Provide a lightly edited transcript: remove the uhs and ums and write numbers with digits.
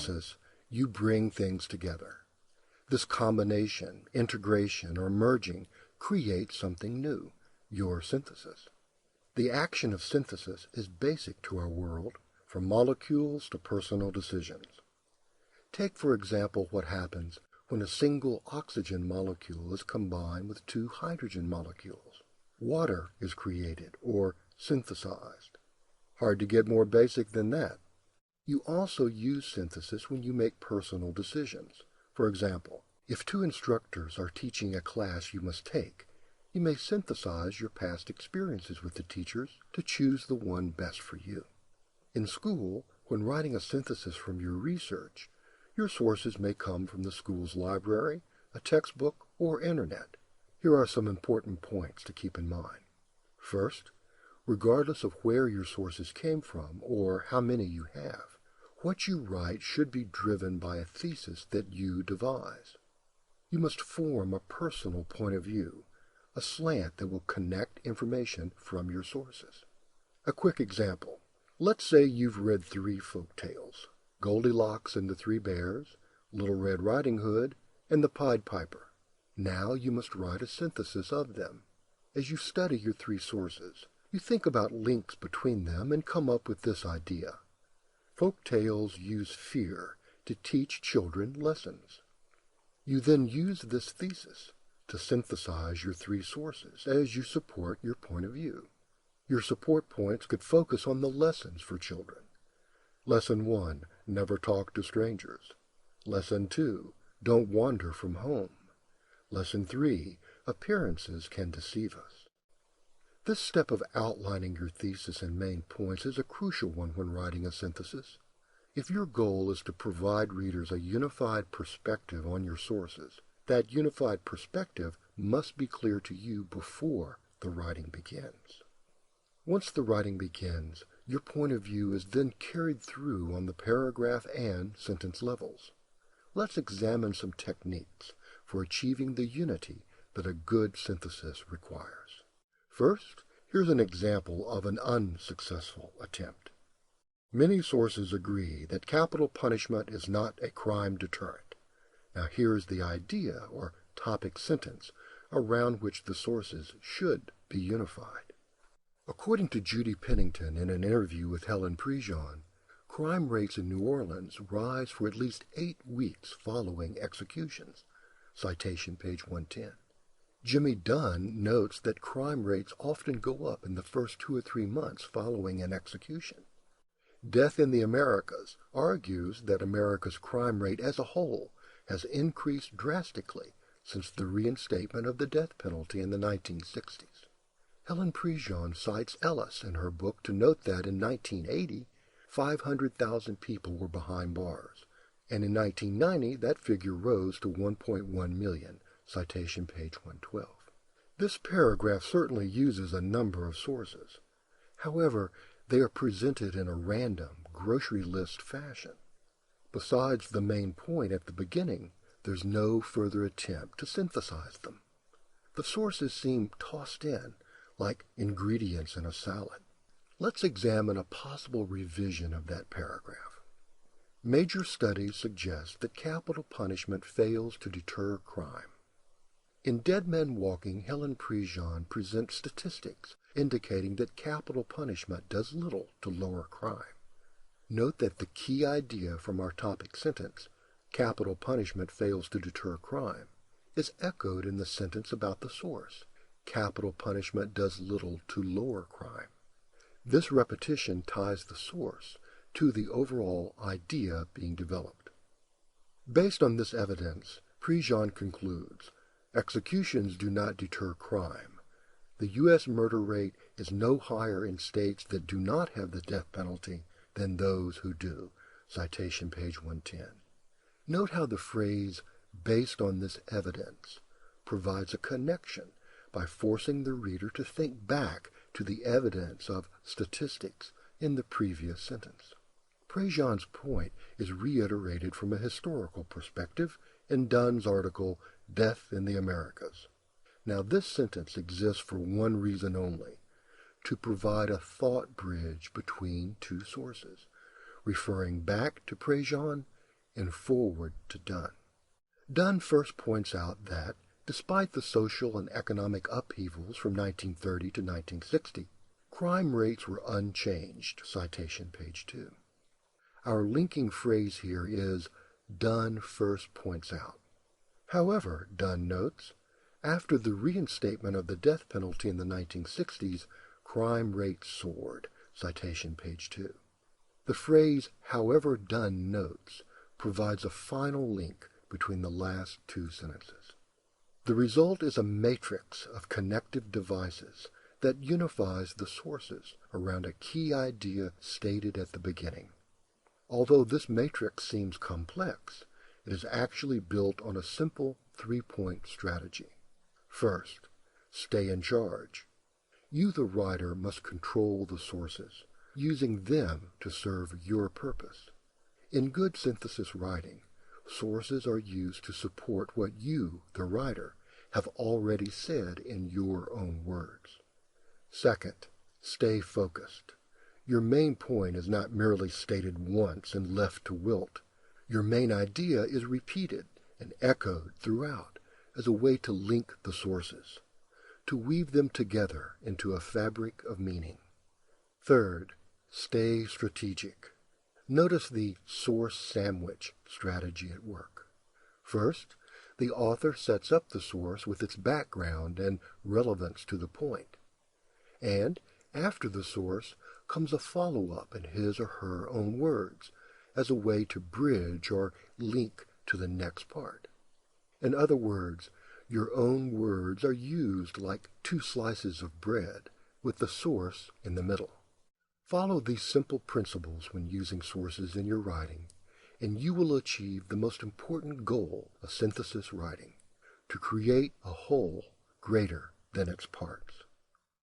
synthesis, you bring things together. This combination, integration, or merging creates something new, your synthesis. The action of synthesis is basic to our world, from molecules to personal decisions. Take, for example, what happens when a single oxygen molecule is combined with two hydrogen molecules. Water is created, or synthesized. Hard to get more basic than that. You also use synthesis when you make personal decisions. For example, if two instructors are teaching a class you must take, you may synthesize your past experiences with the teachers to choose the one best for you. In school, when writing a synthesis from your research, your sources may come from the school's library, a textbook, or internet. Here are some important points to keep in mind. First, regardless of where your sources came from or how many you have, what you write should be driven by a thesis that you devise. You must form a personal point of view, a slant that will connect information from your sources. A quick example. Let's say you've read 3 folk tales: Goldilocks and the Three Bears, Little Red Riding Hood, and the Pied Piper. Now you must write a synthesis of them. As you study your 3 sources, you think about links between them and come up with this idea. Folk tales use fear to teach children lessons. You then use this thesis to synthesize your 3 sources as you support your point of view. Your support points could focus on the lessons for children. Lesson 1, never talk to strangers. Lesson 2, don't wander from home. Lesson 3, appearances can deceive us. This step of outlining your thesis and main points is a crucial one when writing a synthesis. If your goal is to provide readers a unified perspective on your sources, that unified perspective must be clear to you before the writing begins. Once the writing begins, your point of view is then carried through on the paragraph and sentence levels. Let's examine some techniques for achieving the unity that a good synthesis requires. First, here's an example of an unsuccessful attempt. Many sources agree that capital punishment is not a crime deterrent. Now here's the idea or topic sentence around which the sources should be unified. According to Judy Pennington in an interview with Helen Prejean, crime rates in New Orleans rise for at least 8 weeks following executions. Citation page 110. Jimmy Dunn notes that crime rates often go up in the first 2 or 3 months following an execution. Death in the Americas argues that America's crime rate as a whole has increased drastically since the reinstatement of the death penalty in the 1960s. Helen Prejean cites Ellis in her book to note that in 1980, 500,000 people were behind bars, and in 1990 that figure rose to 1.1 million, citation page 112. This paragraph certainly uses a number of sources. However, they are presented in a random, grocery list fashion. Besides the main point at the beginning, there's no further attempt to synthesize them. The sources seem tossed in, like ingredients in a salad. Let's examine a possible revision of that paragraph. Major studies suggest that capital punishment fails to deter crime. In Dead Men Walking, Helen Prejean presents statistics indicating that capital punishment does little to lower crime. Note that the key idea from our topic sentence, capital punishment fails to deter crime, is echoed in the sentence about the source, capital punishment does little to lower crime. This repetition ties the source to the overall idea being developed. Based on this evidence, Prejean concludes, executions do not deter crime. The U.S. murder rate is no higher in states that do not have the death penalty than those who do. Citation page 110. Note how the phrase, based on this evidence, provides a connection by forcing the reader to think back to the evidence of statistics in the previous sentence. Prejean's point is reiterated from a historical perspective in Dunn's article, Death in the Americas. Now this sentence exists for one reason only, to provide a thought bridge between 2 sources, referring back to Prejean and forward to Dunn. Dunn first points out that, despite the social and economic upheavals from 1930 to 1960, crime rates were unchanged, citation page 2. Our linking phrase here is, Dunn first points out. However, Dunn notes, after the reinstatement of the death penalty in the 1960s, crime rates soared, citation page 2. The phrase, however Dunn notes, provides a final link between the last two sentences. The result is a matrix of connective devices that unifies the sources around a key idea stated at the beginning. Although this matrix seems complex, it is actually built on a simple three-point strategy. First, stay in charge. You, the writer, must control the sources, using them to serve your purpose. In good synthesis writing, sources are used to support what you, the writer, have already said in your own words. Second, stay focused. Your main point is not merely stated once and left to wilt. Your main idea is repeated and echoed throughout as a way to link the sources, to weave them together into a fabric of meaning. Third, stay strategic. Notice the source sandwich strategy at work. First, the author sets up the source with its background and relevance to the point. And after the source comes a follow-up in his or her own words as a way to bridge or link to the next part. In other words, your own words are used like two slices of bread with the source in the middle. Follow these simple principles when using sources in your writing, and you will achieve the most important goal of synthesis writing, to create a whole greater than its parts.